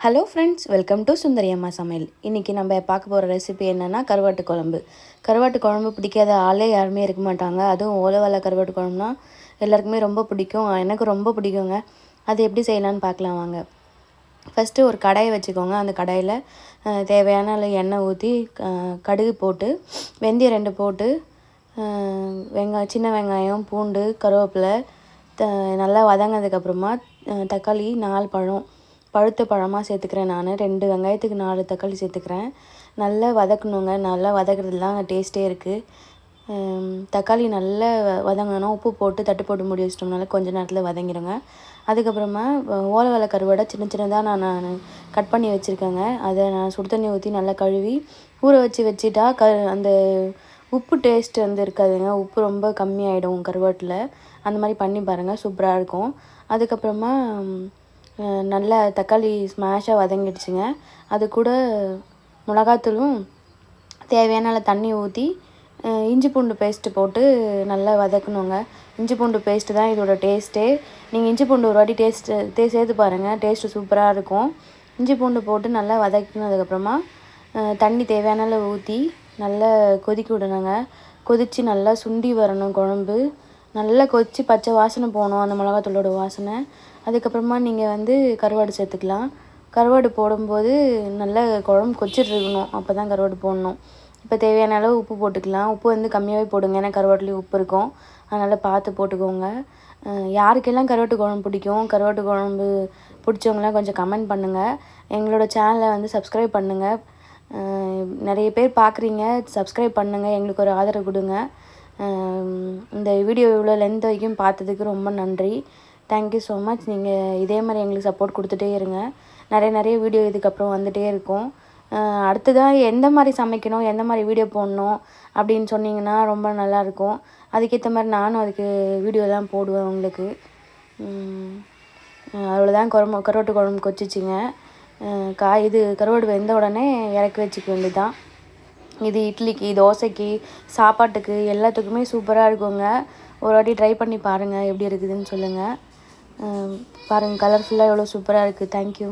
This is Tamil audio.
ஹலோ ஃப்ரெண்ட்ஸ், வெல்கம் டு சுந்தரி அம்மா சமையல். இன்றைக்கி நம்ம பார்க்க போகிற ரெசிபி என்னென்னா கருவாட்டு குழம்பு. கருவாட்டு குழம்பு பிடிக்காத ஆளே யாருமே இருக்க மாட்டாங்க. அதுவும் ஓலை கருவாட்டு குழம்புனா எல்லாருக்குமே ரொம்ப பிடிக்கும். எனக்கு ரொம்ப பிடிக்குங்க. அது எப்படி செய்யலான்னு பார்க்கலாம் வாங்க. ஃபஸ்ட்டு ஒரு கடாயை வச்சுக்கோங்க. அந்த கடாயில் தேவையான அளவு எண்ணெய் ஊற்றி கடுகு போட்டு வெந்தயம் 2 போட்டு சின்ன வெங்காயம், பூண்டு, கருவேப்பிலை நல்லா வதங்கினதுக்கப்புறமா தக்காளி 4 பழம் பழுத்த பழமாக சேர்த்துக்கிறேன். நான் 2 வெங்காயத்துக்கு 4 தக்காளி சேர்த்துக்கிறேன். நல்லா வதக்கணுங்க. நல்லா வதக்குறது தான் டேஸ்ட்டே இருக்குது. தக்காளி நல்லா வதங்கணும். உப்பு போட்டு தட்டு போட்டு மூடி வச்சிட்டோம்னால கொஞ்சம் நேரத்தில் வதங்கிடுங்க. அதுக்கப்புறமா ஓலை கருவாடை சின்ன சின்னதாக நான் கட் பண்ணி வச்சுருக்கேங்க. அதை நான் சுடு தண்ணி ஊற்றி நல்லா கழுவி ஊற வச்சுட்டா அந்த உப்பு டேஸ்ட் இருக்காதுங்க. உப்பு ரொம்ப கம்மியாயிடும் கருவாட்டில். அந்த மாதிரி பண்ணி பாருங்கள், சூப்பராக இருக்கும். அதுக்கப்புறமா நல்லா தக்காளி ஸ்மாஷாக வதங்கிடுச்சுங்க. அது கூட மிளகாத்தூளும் தேவையான தண்ணி ஊற்றி இஞ்சி பூண்டு பேஸ்ட்டு போட்டு நல்லா வதக்கணுங்க. இஞ்சி பூண்டு பேஸ்ட்டு தான் இதோட டேஸ்ட்டே. நீங்கள் இஞ்சி பூண்டு ஒரு வாட்டி சேர்த்து பாருங்கள், டேஸ்ட்டு சூப்பராக இருக்கும். இஞ்சி பூண்டு போட்டு நல்லா வதக்கினதுக்கப்புறமா தண்ணி தேவையான அளவு ஊற்றி நல்லா கொதிக்க விடணுங்க. கொதித்து நல்லா சுண்டி வரணும் குழம்பு. நல்லா கொதித்து பச்சை வாசனை போகணும், அந்த மிளகாத்தூளோட வாசனை. அதுக்கப்புறமா நீங்கள் கருவாடு சேர்த்துக்கலாம். கருவாடு போடும்போது நல்லா குழம்பு கொச்சிட்ருக்கணும், அப்போ தான் கருவாடு போடணும். இப்போ தேவையான அளவு உப்பு போட்டுக்கலாம். உப்பு கம்மியாகவே போடுங்க, ஏன்னா கருவாட்டுலேயும் உப்பு இருக்கும். அதனால் பார்த்து போட்டுக்கோங்க. யாருக்கெல்லாம் கருவாட்டு குழம்பு பிடிக்கும், கருவாட்டு குழம்பு பிடிச்சவங்களாம் கொஞ்சம் கமெண்ட் பண்ணுங்கள். எங்களோட சேனலை சப்ஸ்கிரைப் பண்ணுங்கள். நிறைய பேர் பார்க்குறீங்க, சப்ஸ்கிரைப் பண்ணுங்கள், எங்களுக்கு ஒரு ஆதரவு கொடுங்க. இந்த வீடியோ இவ்வளோ லென்த் வரைக்கும் பார்த்ததுக்கு ரொம்ப நன்றி. Thank you so much. நீங்கள் இதே மாதிரி எங்களுக்கு சப்போர்ட் கொடுத்துட்டே இருங்க. நிறைய வீடியோ இதுக்கப்புறம் வந்துகிட்டே இருக்கும். அடுத்ததாக எந்த மாதிரி சமைக்கணும், எந்த மாதிரி வீடியோ போடணும் அப்படின்னு சொன்னிங்கன்னா ரொம்ப நல்லாயிருக்கும். அதுக்கேற்ற மாதிரி நானும் அதுக்கு வீடியோலாம் போடுவேன் உங்களுக்கு. அவ்வளோதான், கருவாட்டு குழம்பு கொச்சிச்சிங்க. இது கருவாடு வெந்த உடனே இறக்கி வச்சுக்க வேண்டியதான். இது இட்லிக்கு, தோசைக்கு, சாப்பாட்டுக்கு எல்லாத்துக்குமே சூப்பராக இருக்குங்க. ஒரு வாட்டி ட்ரை பண்ணி பாருங்கள், எப்படி இருக்குதுன்னு சொல்லுங்கள். பாருங்கள், கலர்ஃபுல்லாக எவ்வளோ சூப்பராக இருக்குது. தேங்க்யூ.